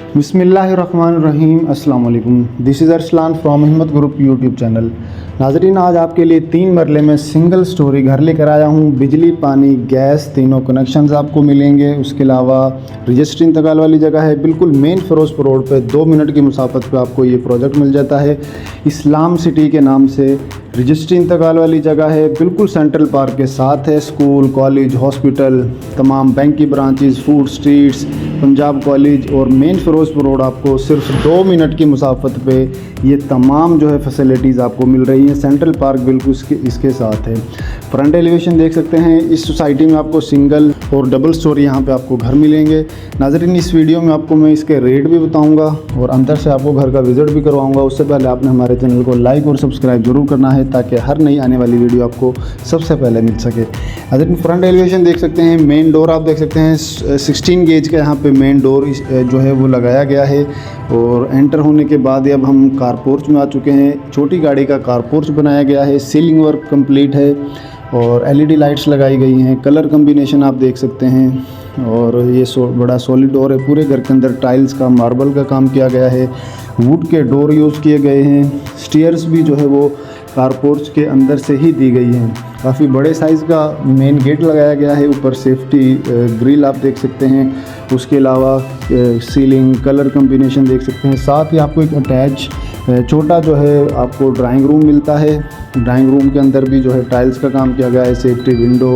बिस्मिल्लाहिर्रहमानिर्रहीम। अस्सलाम वालेकुम। दिस इज़ अरसलान फ्रॉम हिम्मत ग्रुप यूट्यूब चैनल। नाज़रीन, आज आपके लिए 3 मरले में सिंगल स्टोरी घर लेकर आया हूँ। बिजली, पानी, गैस तीनों कनेक्शंस आपको मिलेंगे। उसके अलावा रजिस्ट्री इंतकाल वाली जगह है, बिल्कुल मेन फिरोजपुर रोड पे 2 मिनट की मुसाफत पे आपको ये प्रोजेक्ट मिल जाता है। इस्लाम सिटी के नाम से रजिस्ट्री इंतकाल वाली जगह है, बिल्कुल सेंट्रल पार्क के साथ है। स्कूल, कॉलेज, हॉस्पिटल, तमाम बैंक की branches, food streets, Punjab college और मेन फिरोजपुर रोड आपको सिर्फ 2 मिनट की मुसाफत पे ये तमाम जो है फैसिलिटीज़ आपको मिल रही हैं। सेंट्रल पार्क बिल्कुल इसके साथ है। फ्रंट एलिवेशन देख सकते हैं। इस सोसाइटी में आपको सिंगल और डबल स्टोरी यहाँ पे आपको घर मिलेंगे। नाज़रीन, इस वीडियो में आपको मैं इसके रेट भी बताऊँगा और अंदर से आपको घर का विज़िट भी करवाऊँगा। उससे पहले आपने हमारे चैनल को लाइक और सब्सक्राइब ज़रूर करना है ताकि हर नई आने वाली वीडियो आपको सबसे पहले मिल सके। नाज़रीन, फ्रंट एलिवेशन देख सकते हैं। मेन डोर आप देख सकते हैं, 16 गेज का यहाँ पे मेन डोर जो है वो लगाया गया है। और एंटर होने के बाद अब हम कार पोर्च में आ चुके हैं। छोटी गाड़ी का कार पोर्च बनाया गया है। सीलिंग वर्क कंप्लीट है और एलईडी लाइट्स लगाई गई हैं। कलर कम्बिनेशन आप देख सकते हैं। और ये बड़ा सॉलिड डोर है। पूरे घर के अंदर टाइल्स का, मार्बल का काम किया गया है। वुड के डोर यूज़ किए गए हैं। स्टेयर्स भी जो है वो कार पोर्च के अंदर से ही दी गई हैं। काफ़ी बड़े साइज़ का मेन गेट लगाया गया है। ऊपर सेफ्टी ग्रिल आप देख सकते हैं। उसके अलावा सीलिंग, कलर कम्बिनेशन देख सकते हैं। साथ ही आपको एक अटैच छोटा जो है आपको ड्राइंग रूम मिलता है। ड्राइंग रूम के अंदर भी जो है टाइल्स का काम किया गया है। सेफ्टी विंडो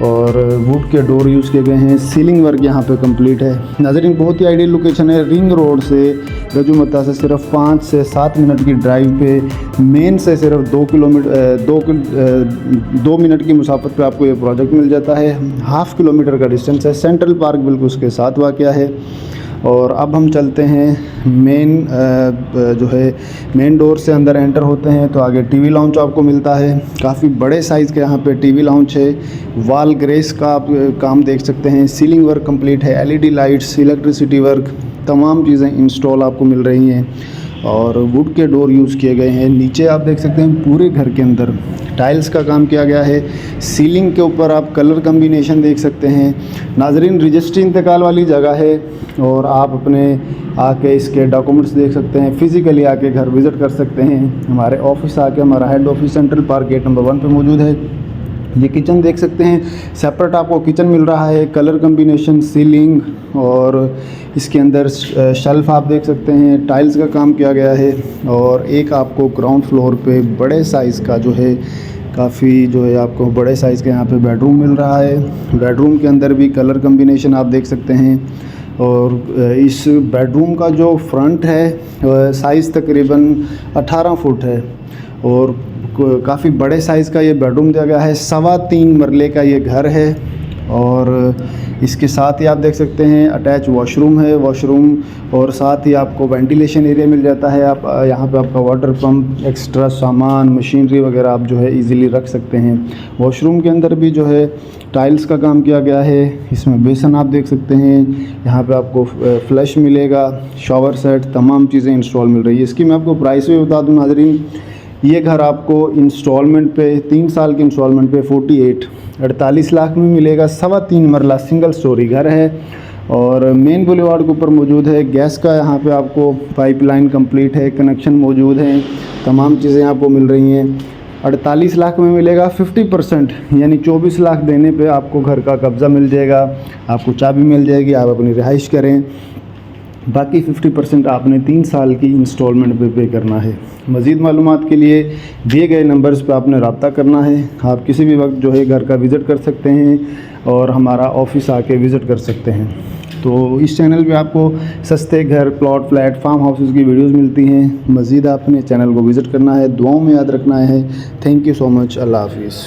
और वुड के डोर यूज़ किए गए हैं। सीलिंग वर्क यहाँ पे कंप्लीट है। नाज़रीन, बहुत ही आइडियल लोकेशन है। रिंग रोड से गजुमता से सिर्फ 5 से 7 मिनट की ड्राइव पे, मेन से सिर्फ 2 मिनट की मुसाफत पे आपको ये प्रोजेक्ट मिल जाता है। ½ किलोमीटर का डिस्टेंस है। सेंट्रल पार्क बिल्कुल उसके साथ वाक़या है। और अब हम चलते हैं मेन डोर से अंदर एंटर होते हैं तो आगे टीवी लाउंज आपको मिलता है। काफ़ी बड़े साइज़ के यहाँ पे टीवी लाउंज है। वॉल ग्रेस का आप काम देख सकते हैं। सीलिंग वर्क कंप्लीट है। एलईडी लाइट्स, इलेक्ट्रिसिटी वर्क, तमाम चीज़ें इंस्टॉल आपको मिल रही हैं और वुड के डोर यूज़ किए गए हैं। नीचे आप देख सकते हैं पूरे घर के अंदर टाइल्स का काम किया गया है। सीलिंग के ऊपर आप कलर कम्बिनेशन देख सकते हैं। नाज़रीन, रजिस्ट्री इंतकाल वाली जगह है और आप अपने आके इसके डॉक्यूमेंट्स देख सकते हैं। फ़िज़िकली आके घर विज़िट कर सकते हैं। हमारे ऑफिस आके, हमारा head office central park gate number 1 पे मौजूद है। ये किचन देख सकते हैं। सेपरेट आपको किचन मिल रहा है। कलर कम्बिनेशन, सीलिंग और इसके अंदर शेल्फ आप देख सकते हैं। टाइल्स का काम किया गया है। और एक आपको ग्राउंड फ्लोर पे बड़े साइज़ का जो है, काफ़ी जो है आपको बड़े साइज़ का यहाँ पे बेडरूम मिल रहा है। बेडरूम के अंदर भी कलर कम्बिनेशन आप देख सकते हैं। और इस बेडरूम का जो फ्रंट है साइज़ तकरीबन 18 फुट है और काफ़ी बड़े साइज़ का ये बेडरूम दिया गया है। 3.25 मरले का ये घर है। और इसके साथ ही आप देख सकते हैं अटैच वॉशरूम है। वॉशरूम और साथ ही आपको वेंटिलेशन एरिया मिल जाता है। आप यहाँ पे आपका वाटर पंप, एक्स्ट्रा सामान, मशीनरी वगैरह आप जो है इजीली रख सकते हैं। वॉशरूम के अंदर भी जो है टाइल्स का काम किया गया है। इसमें बेसन आप देख सकते हैं। यहाँ पे आपको फ्लश मिलेगा, शावर सेट, तमाम चीज़ें इंस्टॉल मिल रही है। इसकी मैं आपको प्राइस भी बता दूँ नाज़रीन। ये घर आपको इंस्टॉलमेंट पे 3 साल की इंस्टॉलमेंट पे 48 लाख में मिलेगा। 3.25 मरला सिंगल स्टोरी घर है और मेन बुलेवार्ड के ऊपर मौजूद है। गैस का यहाँ पे आपको पाइपलाइन कंप्लीट है, कनेक्शन मौजूद हैं, तमाम चीज़ें आपको मिल रही हैं। 48 लाख में मिलेगा। 50% यानी 24 लाख देने पे आपको घर का कब्ज़ा मिल जाएगा, आपको चाबी मिल जाएगी, आप अपनी रिहाइश करें। बाकी 50% आपने 3 साल की इंस्टॉलमेंट पे करना है। मज़ीद मालूमात के लिए दिए गए नंबर्स पे आपने रब्ता करना है। आप किसी भी वक्त जो है घर का विज़िट कर सकते हैं और हमारा ऑफिस आके विज़िट कर सकते हैं। तो इस चैनल पे आपको सस्ते घर, प्लॉट, फ्लैट, फार्म हाउसेस की वीडियोस मिलती हैं। मज़ीद आपने चैनल को विज़िट करना है, दुआओं में याद रखना है। Thank you so much. अल्लाह हाफिज़।